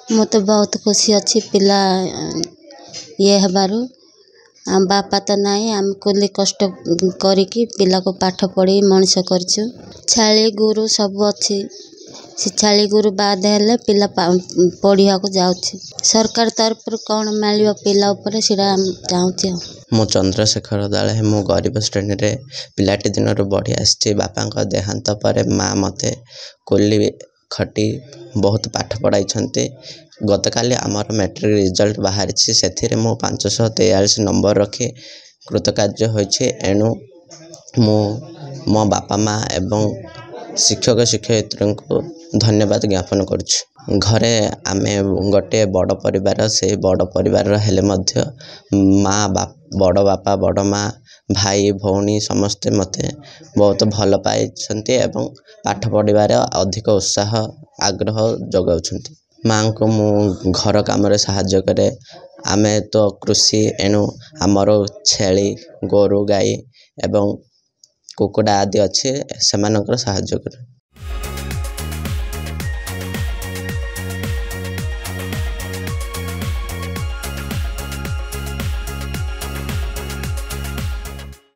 ମୁଁ ତ ବହୁତ ଖୁସି ଅଛି ପିଲା ଇଏ ହେବାରୁ। ଆମ ବାପା ତ ନାହିଁ, ଆମେ କୁଲି କଷ୍ଟ କରିକି ପିଲାକୁ ପାଠ ପଢ଼ି ମଣିଷ କରିଛୁ। ଛାଳି ଗୁରୁ ସବୁ ଅଛି। ସେ ଛାଳି ଗୁରୁ ବାଦ ହେଲେ ପିଲା ପଢ଼ିବାକୁ ଯାଉଛି। ସରକାର ତରଫରୁ କ'ଣ ମିଳିବ ପିଲା ଉପରେ ସେଇଟା ଚାହୁଁଛି ଆଉ। ମୁଁ ଚନ୍ଦ୍ରଶେଖର ଦଳେ। ମୁଁ ଗରିବ ଶ୍ରେଣୀରେ ପିଲାଟି ଦିନରୁ ବଢ଼ି ଆସିଛି। ବାପାଙ୍କ ଦେହାନ୍ତ ପରେ ମା ମୋତେ କୁଲି ଖଟି ବହୁତ ପାଠ ପଢ଼ାଇଛନ୍ତି। ଗତକାଲି ଆମର ମ୍ୟାଟ୍ରିକ୍ ରେଜଲ୍ଟ ବାହାରିଛି। ସେଥିରେ ମୁଁ 543 ନମ୍ବର ରଖି କୃତକାର୍ଯ୍ୟ ହୋଇଛି। ଏଣୁ ମୁଁ ମୋ ବାପା ମା ଏବଂ ଶିକ୍ଷକ ଶିକ୍ଷୟିତ୍ରୀଙ୍କୁ ଧନ୍ୟବାଦ ଜ୍ଞାପନ କରୁଛି। ଘରେ ଆମେ ଗୋଟିଏ ବଡ଼ ପରିବାର। ସେହି ବଡ଼ ପରିବାରର ହେଲେ ମଧ୍ୟ ବଡ଼ ବାପା ବଡ଼ ମା ଭାଇ ଭଉଣୀ ସମସ୍ତେ ମୋତେ ବହୁତ ଭଲ ପାଇଛନ୍ତି ଏବଂ ପାଠ ପଢ଼ିବାରେ ଅଧିକ ଉତ୍ସାହ ଆଗ୍ରହ ଯୋଗାଉଛନ୍ତି। ମାଆଙ୍କୁ ମୁଁ ଘର କାମରେ ସାହାଯ୍ୟ କରେ। ଆମେ ତ କୃଷି, ଏଣୁ ଆମର ଛେଳି ଗୋରୁ ଗାଈ ଏବଂ କୁକୁଡ଼ା ଆଦି ଅଛି, ସେମାନଙ୍କର ସାହାଯ୍ୟ କରେ।